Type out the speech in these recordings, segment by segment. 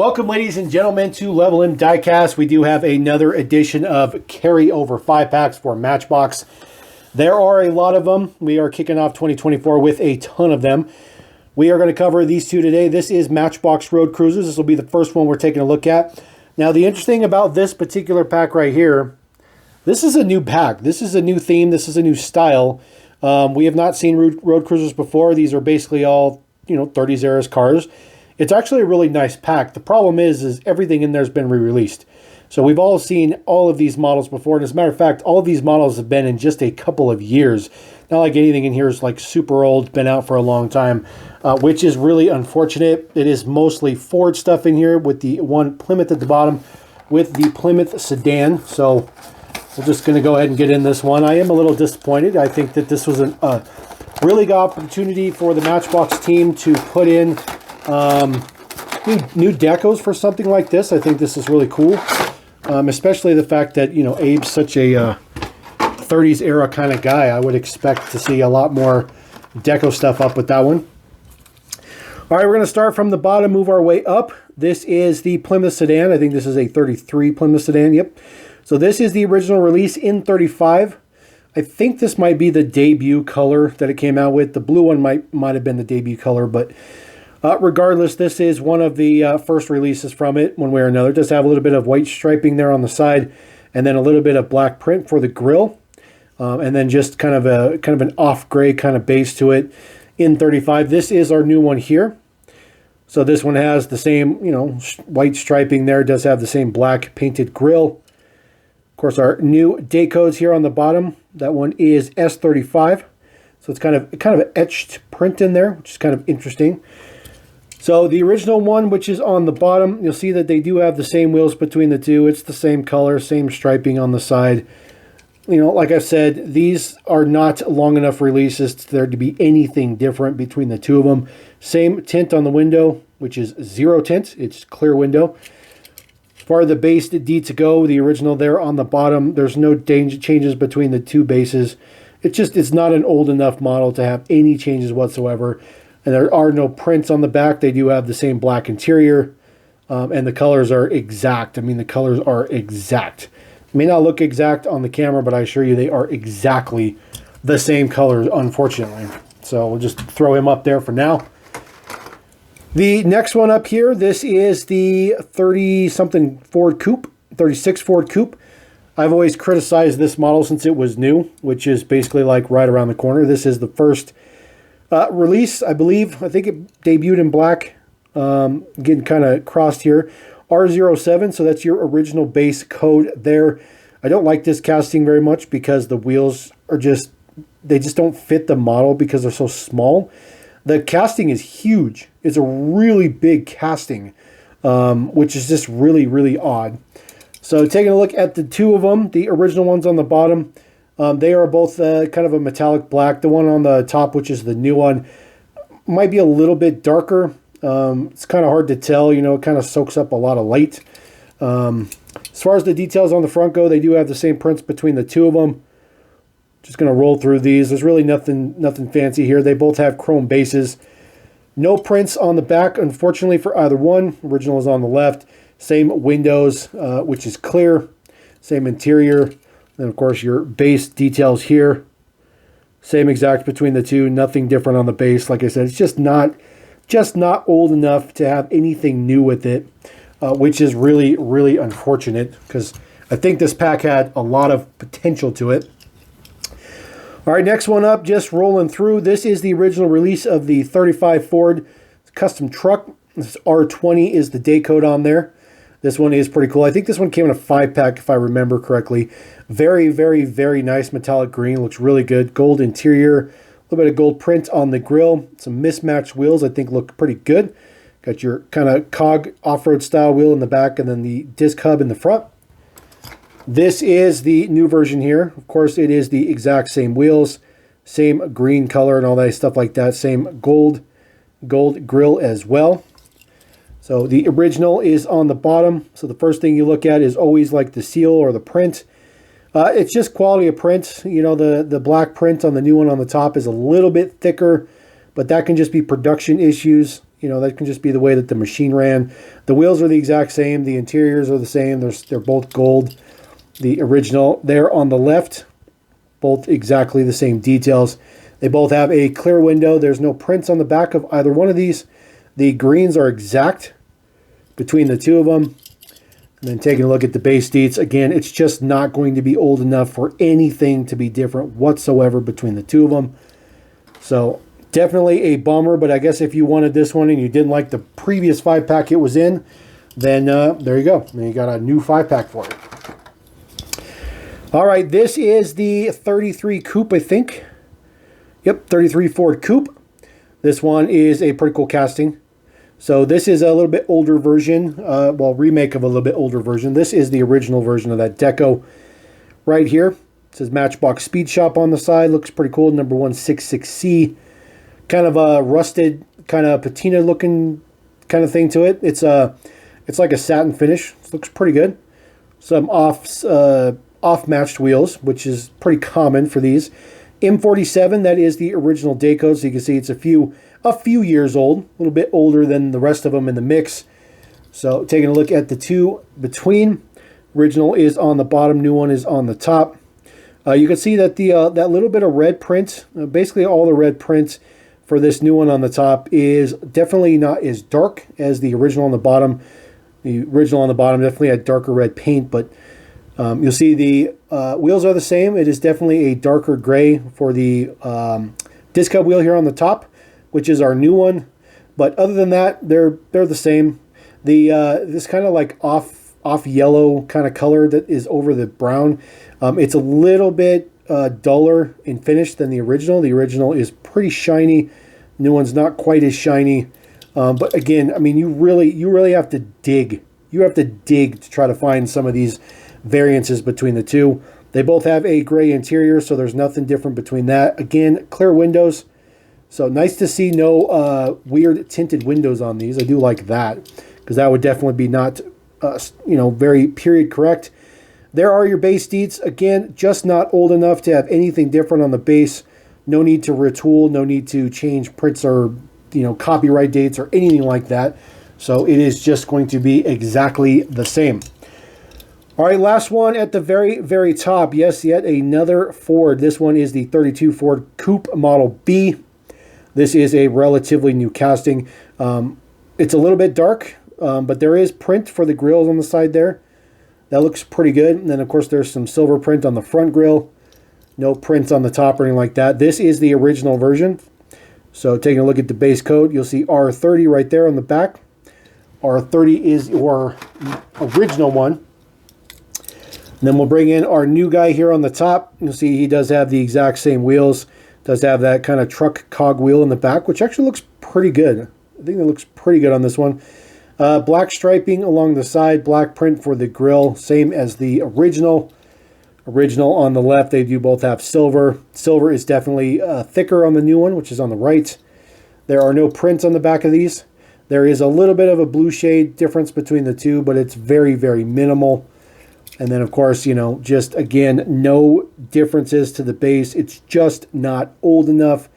Welcome, ladies and gentlemen, to Level M Diecast. We do have another edition of carryover 5-packs for Matchbox. There are a lot of them. We are kicking off 2024 with a ton of them. We are going to cover these two today. This is Matchbox Road Cruisers. This will be the first one we're taking a look at. Now, the interesting about this particular pack right here, this is a new pack. This is a new theme. This is a new style. We have not seen Road Cruisers before. These are basically all, 30s era cars. It's actually a really nice pack. The problem is everything in there has been re-released. So we've all seen all of these models before. And as a matter of fact, all of these models have been in just a couple of years. Not like anything in here is like super old, been out for a long time, which is really unfortunate. It is mostly Ford stuff in here with the one Plymouth at the bottom with the Plymouth sedan. So we're just going to go ahead and get in this one. I am a little disappointed. I think that this was a really good opportunity for the Matchbox team to put in new decos for something like this. I think this is really cool, especially the fact that Abe's such a 30s era kind of guy. I would expect to see a lot more deco stuff up with that one. All right, we're going to start from the bottom, move our way up. This is the Plymouth sedan. I think this is a 33 Plymouth sedan. Yep. So this is the original release in 35. I think this might be the debut color that it came out with. The blue one might have been the debut color, but regardless, this is one of the first releases from it, one way or another. It does have a little bit of white striping there on the side, and then a little bit of black print for the grille, and then just kind of an off gray kind of base to it in 35. This is our new one here. So this one has the same, white striping there. It does have the same black painted grille. Of course, our new day codes here on the bottom. That one is S35. So it's kind of an etched print in there, which is kind of interesting. So the original one, which is on the bottom, you'll see that they do have the same wheels between the two. It's the same color, same striping on the side. Like I've said, these are not long enough releases for there to be anything different between the two of them. Same tint on the window, which is zero tint. It's clear window. As far as the base D to go, the original there on the bottom, there's no changes between the two bases. It's not an old enough model to have any changes whatsoever. And there are no prints on the back. They do have the same black interior. And the colors are exact. I mean, the colors are exact. It may not look exact on the camera, but I assure you they are exactly the same colors, unfortunately. So we'll just throw him up there for now. The next one up here, this is the 30-something Ford Coupe, 36 Ford Coupe. I've always criticized this model since it was new, which is basically like right around the corner. This is the first release, I believe. I think it debuted in black. Getting kind of crossed here. R07, so that's your original base code there. I don't like this casting very much because the wheels are they just don't fit the model because they're so small. The casting is huge. It's a really big casting, which is just really, really odd. So taking a look at the two of them, the original ones on the bottom, they are both kind of a metallic black. The one on the top, which is the new one, might be a little bit darker. It's kind of hard to tell. It kind of soaks up a lot of light. As far as the details on the front go, they do have the same prints between the two of them. Just going to roll through these. There's really nothing fancy here. They both have chrome bases. No prints on the back, unfortunately, for either one. Original is on the left. Same windows, which is clear. Same interior. And of course, your base details here. Same exact between the two. Nothing different on the base. Like I said, it's just not old enough to have anything new with it, which is really, really unfortunate because I think this pack had a lot of potential to it. All right, next one up, just rolling through. This is the original release of the 35 Ford custom truck. This R20 is the day code on there. This one is pretty cool. I think this one came in a 5-pack, if I remember correctly. Very, very, very nice metallic green. Looks really good. Gold interior. A little bit of gold print on the grille. Some mismatched wheels I think look pretty good. Got your kind of cog off-road style wheel in the back and then the disc hub in the front. This is the new version here. Of course, it is the exact same wheels, same green color and all that stuff like that. Same gold grille as well. So the original is on the bottom. So the first thing you look at is always like the seal or the print. It's just quality of print. The black print on the new one on the top is a little bit thicker, but that can just be production issues. You know, that can just be the way that the machine ran. The wheels are the exact same. The interiors are the same. They're both gold. The original there on the left, both exactly the same details. They both have a clear window. There's no prints on the back of either one of these. The greens are exact between the two of them. And then taking a look at the base deets, again, it's just not going to be old enough for anything to be different whatsoever between the two of them. So definitely a bummer, but I guess if you wanted this one and you didn't like the previous 5-pack it was in, then there you go. Then you got a new 5-pack for it. All right, this is the 33 Coupe, I think. Yep, 33 Ford Coupe. This one is a pretty cool casting. So this is a little bit older version, well, remake of a little bit older version. This is the original version of that deco right here. It says Matchbox Speed Shop on the side. Looks pretty cool. Number 166C. Kind of a rusted, kind of patina looking kind of thing to it. It's like a satin finish. It looks pretty good. Some off-matched wheels, which is pretty common for these. M47, that is the original day code. So you can see it's a few years old, a little bit older than the rest of them in the mix. So taking a look at the two between, original is on the bottom, new one is on the top. You can see that the that little bit of red print, basically all the red print for this new one on the top is definitely not as dark as the original on the bottom. The original on the bottom definitely had darker red paint, but you'll see the wheels are the same. It is definitely a darker gray for the disc hub wheel here on the top, which is our new one. But other than that, they're the same. The this kind of like off yellow kind of color that is over the brown. It's a little bit duller in finish than the original. The original is pretty shiny. New one's not quite as shiny. But again, I mean, you really have to dig. You have to dig to try to find some of these variances between the two. They both have a gray interior, so there's nothing different between that. Again, clear windows. So nice to see no weird tinted windows on these. I do like that, because that would definitely be not, very period correct. There are your base deets. Again, just not old enough to have anything different on the base. No need to retool. No need to change prints or copyright dates or anything like that. So it is just going to be exactly the same. All right, last one at the very, very top. Yes, yet another Ford. This one is the 32 Ford Coupe Model B. This is a relatively new casting. It's a little bit dark, but there is print for the grills on the side there. That looks pretty good. And then, of course, there's some silver print on the front grill. No prints on the top or anything like that. This is the original version. So taking a look at the base code, you'll see R30 right there on the back. R30 is your original one. And then we'll bring in our new guy here on the top. You'll see he does have the exact same wheels. Does have that kind of truck cog wheel in the back, which actually looks pretty good. I think it looks pretty good on this one. Black striping along the side, black print for the grill, same as the original. Original on the left, they do both have silver. Silver is definitely thicker on the new one, which is on the right. There are no prints on the back of these. There is a little bit of a blue shade difference between the two, but it's very, very minimal. And then, of course, just, again, no differences to the base. It's just not old enough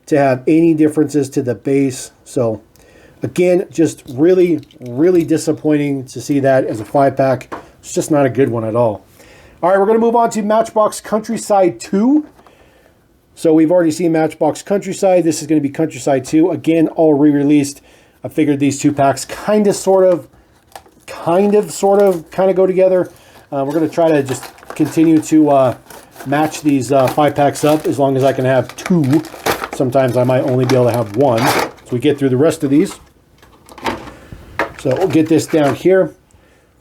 to have any differences to the base. So, again, just really, really disappointing to see that as a 5-pack. It's just not a good one at all. All right, we're going to move on to Matchbox Countryside 2. So we've already seen Matchbox Countryside. This is going to be Countryside 2. Again, all re-released. I figured these two packs kind of go together. We're going to try to just continue to match these 5-packs up as long as I can have 2. Sometimes I might only be able to have 1. So we get through the rest of these. So we'll get this down here.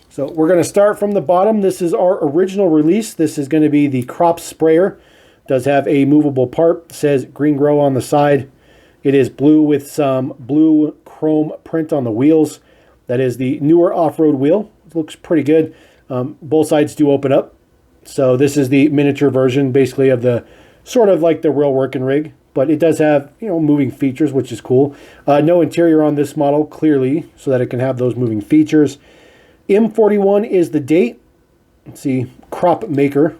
So we're going to start from the bottom. This is our original release. This is going to be the crop sprayer. It does have a movable part. It says Green Grow on the side. It is blue with some blue chrome print on the wheels. That is the newer off-road wheel. It looks pretty good. Both sides do open up. So this is the miniature version, basically, of the sort of like the real working rig. But it does have, moving features, which is cool. No interior on this model, clearly, so that it can have those moving features. M41 is the date. Let's see, crop maker,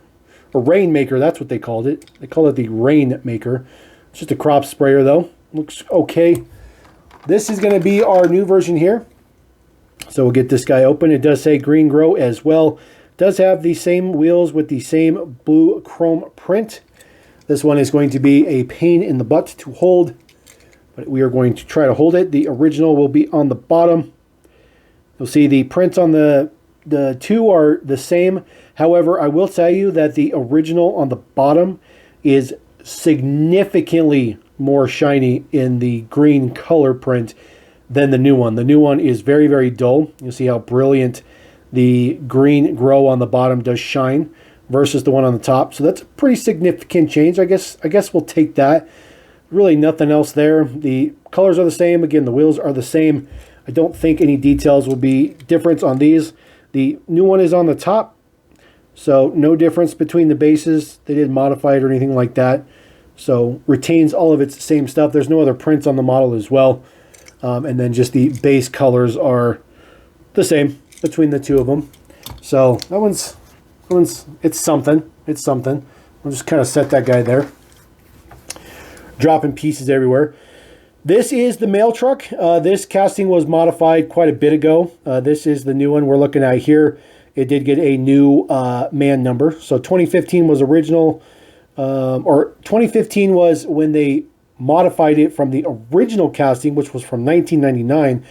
or rain maker, that's what they called it. They call it the rain maker. It's just a crop sprayer, though. Looks okay. this is going to be our new version here. So we'll get this guy open. It does say Green Grow as well. It does have the same wheels with the same blue chrome print. This one is going to be a pain in the butt to hold, but we are going to try to hold it. The original will be on the bottom. You'll see the prints on the two are the same. However, I will tell you that the original on the bottom is significantly more shiny in the green color print than the new one. The new one is very, very dull. You'll see how brilliant the Green Grow on the bottom does shine versus the one on the top. So that's a pretty significant change. I guess we'll take that. Really nothing else there. The colors are the same. Again, the wheels are the same. I don't think any details will be different on these. The new one is on the top, so no difference between the bases. They didn't modify it or anything like that. So retains all of its same stuff. There's no other prints on the model as well. And then just the base colors are the same between the two of them. So that one's it's something. It's something. We'll just kind of set that guy there. Dropping pieces everywhere. This is the mail truck. This casting was modified quite a bit ago. This is the new one we're looking at here. It did get a new man number. So 2015 was original, or 2015 was when they modified it from the original casting, which was from 1999.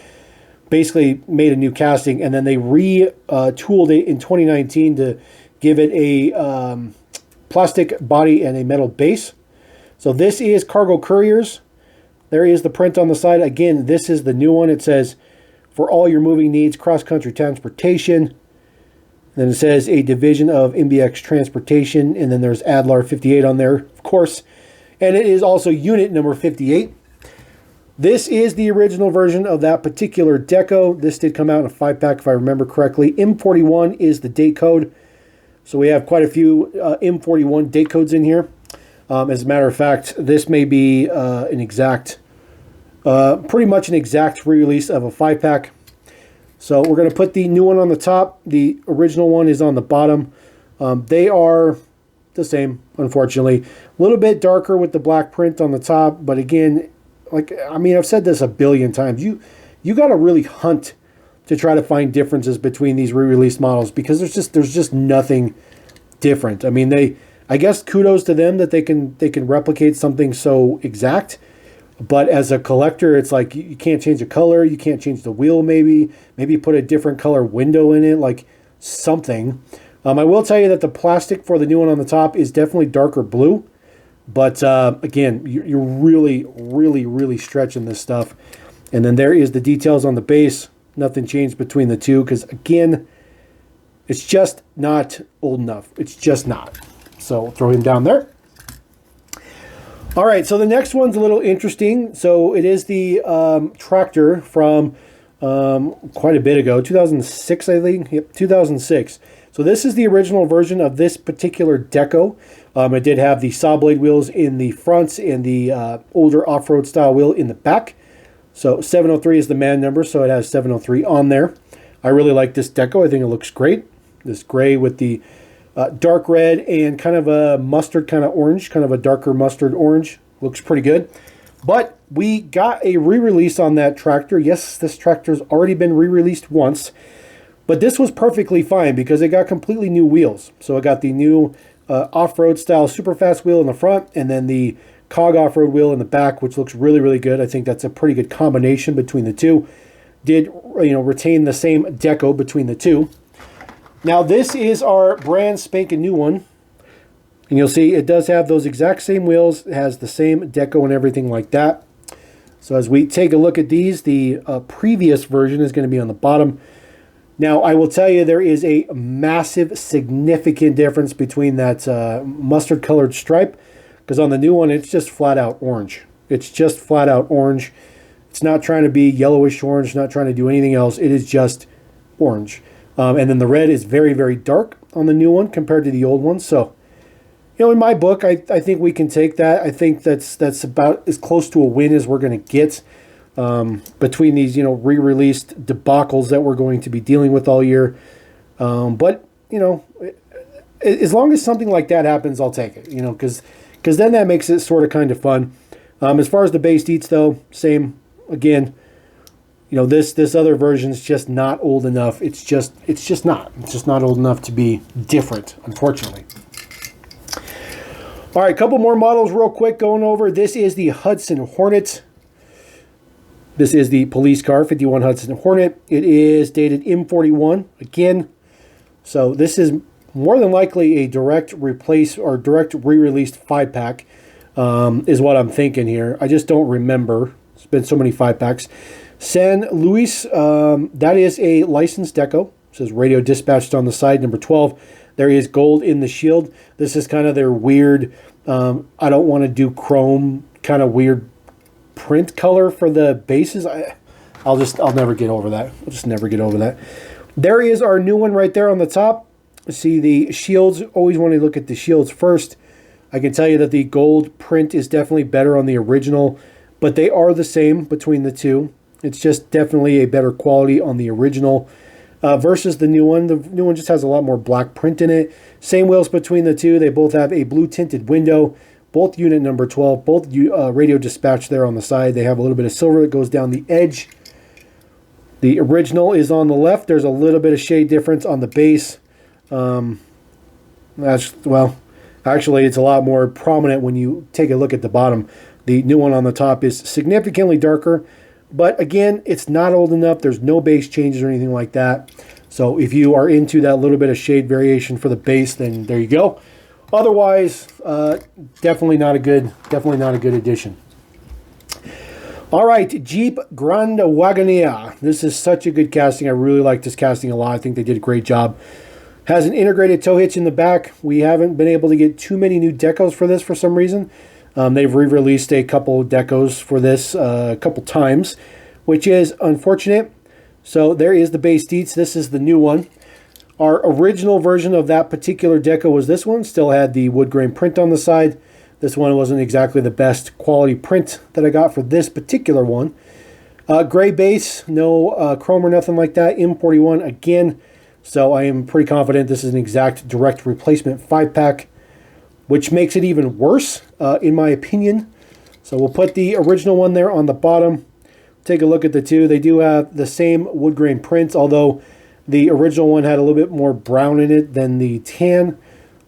Basically made a new casting, and then they retooled it in 2019 to give it a plastic body and a metal base. So this is Cargo Couriers. There is the print on the side. Again, this is the new one. It says, for all your moving needs, cross-country transportation. Then it says a division of MBX transportation. And then there's Adlar 58 on there, of course. And it is also unit number 58. This is the original version of that particular deco. This did come out in a 5-pack, if I remember correctly. M41 is the date code. So we have quite a few M41 date codes in here. As a matter of fact, this may be an exact... pretty much an exact re-release of a 5-pack. So we're going to put the new one on the top. The original one is on the bottom. They are the same, unfortunately. A little bit darker with the black print on the top. But again, I've said this a billion times. You got to really hunt to try to find differences between these re-released models, because there's just nothing different. I mean, I guess kudos to them that they can replicate something so exact. But as a collector, it's like you can't change the color, you can't change the wheel maybe put a different color window in it, like something. I will tell you that the plastic for the new one on the top is definitely darker blue. But again, you're really, really, really stretching this stuff. And then there is the details on the base. Nothing changed between the two because, again, it's just not old enough. It's just not. So throw him down there. All right, so the next one's a little interesting. So it is the tractor from quite a bit ago, 2006, I think. Yep, 2006. So this is the original version of this particular deco. It did have the saw blade wheels in the front and the older off-road style wheel in the back. So 703 is the man number, so it has 703 on there. I really like this deco. I think it looks great. This gray with the dark red and kind of a mustard kind of orange, kind of a darker mustard orange. Looks pretty good. But we got a re-release on that tractor. Yes, this tractor's already been re-released once. But this was perfectly fine because it got completely new wheels. So it got the new off-road style super fast wheel in the front, and then the cog off-road wheel in the back, which looks really, really good. I think that's a pretty good combination between the two. Did, retain the same deco between the two. Now this is our brand spanking new one. And you'll see it does have those exact same wheels. It has the same deco and everything like that. So as we take a look at these, the previous version is going to be on the bottom. Now I will tell you there is a massive, significant difference between that mustard colored stripe. Because on the new one, it's just flat out orange. It's just flat out orange. It's not trying to be yellowish orange, not trying to do anything else. It is just orange. And then the red is very, very dark on the new one compared to the old one. So, in my book, I think we can take that. I think that's about as close to a win as we're going to get between these, re-released debacles that we're going to be dealing with all year. But, as long as something like that happens, I'll take it, because then that makes it sort of kind of fun. As far as the base deets, though, same. Again, you know, this other version is just not old enough. It's just not old enough to be different, unfortunately. All right, a couple more models real quick going over. This is the Hudson Hornet. This is the police car, 51 Hudson Hornet. It is dated M41 again. So this is more than likely a direct replace or direct re-released 5-pack is what I'm thinking here. I just don't remember. It's been so many 5-packs. San Luis, that is a licensed deco. It says radio dispatched on the side, number 12. There is gold in the shield. This is kind of their weird, I don't want to do chrome, kind of weird print color for the bases. I'll never get over that. I'll just never get over that. There is our new one right there on the top. See the shields. Always want to look at the shields first. I can tell you that the gold print is definitely better on the original, but they are the same between the two. It's just definitely a better quality on the original versus the new one. The new one just has a lot more black print in it. Same wheels between the two. They both have a blue tinted window. Both unit number 12. Both radio dispatch there on the side. They have a little bit of silver that goes down the edge. The original is on the left. There's a little bit of shade difference on the base. Well, actually, it's a lot more prominent when you take a look at the bottom. The new one on the top is significantly darker. But again, it's not old enough. There's no base changes or anything like that. So if you are into that little bit of shade variation for the base, then there you go. Otherwise, definitely not a good addition. All right, Jeep Grand Wagoneer. This is such a good casting. I really like this casting a lot. I think they did a great job. Has an integrated tow hitch in the back. We haven't been able to get too many new decos for this for some reason. They've re-released a couple decos for this a couple times, which is unfortunate. So there is the base deets. This is the new one. Our original version of that particular deco was this one. Still had the wood grain print on the side. This one wasn't exactly the best quality print that I got for this particular one. Gray base, no chrome or nothing like that. M41 again. So I am pretty confident this is an exact direct replacement 5-pack, which makes it even worse, in my opinion. So we'll put the original one there on the bottom. Take a look at the two. They do have the same wood grain prints, although the original one had a little bit more brown in it than the tan.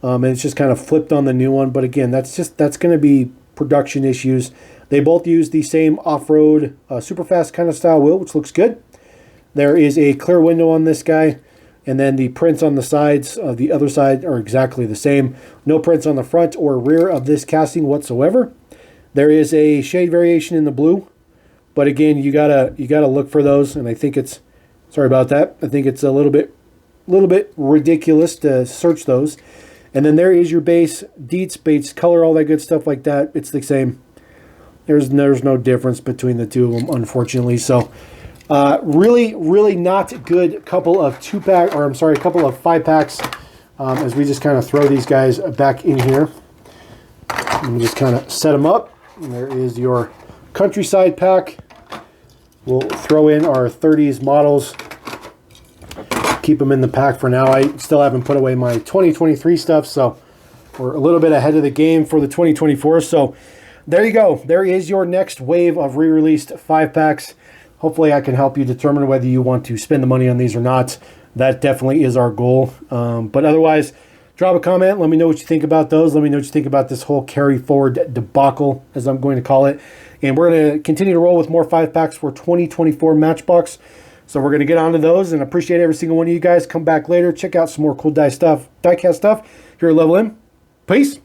And it's just kind of flipped on the new one. But again, that's going to be production issues. They both use the same off-road, super fast kind of style wheel, which looks good. There is a clear window on this guy. And then the prints on the sides of the other side are exactly the same. No prints on the front or rear of this casting whatsoever. There is a shade variation in the blue. But again, you gotta look for those. And I think it's, sorry about that. I think it's a little bit ridiculous to search those. And then there is your base, deets, base color, all that good stuff like that. It's the same. There's no difference between the two of them, unfortunately. So really not good couple of 2-pack, or I'm sorry, a couple of 5-packs as we just kind of throw these guys back in here. And just kind of set them up. And there is your countryside pack. We'll throw in our 30s models. Keep them in the pack for now. I still haven't put away my 2023 stuff, so we're a little bit ahead of the game for the 2024. So there you go. There is your next wave of re-released 5-packs. Hopefully I can help you determine whether you want to spend the money on these or not. That definitely is our goal. But otherwise, drop a comment. Let me know what you think about those. Let me know what you think about this whole carry forward debacle, as I'm going to call it. And we're going to continue to roll with more 5-packs for 2024 Matchbox. So we're going to get on to those, and appreciate every single one of you guys. Come back later. Check out some more cool diecast stuff here at Level M. Peace.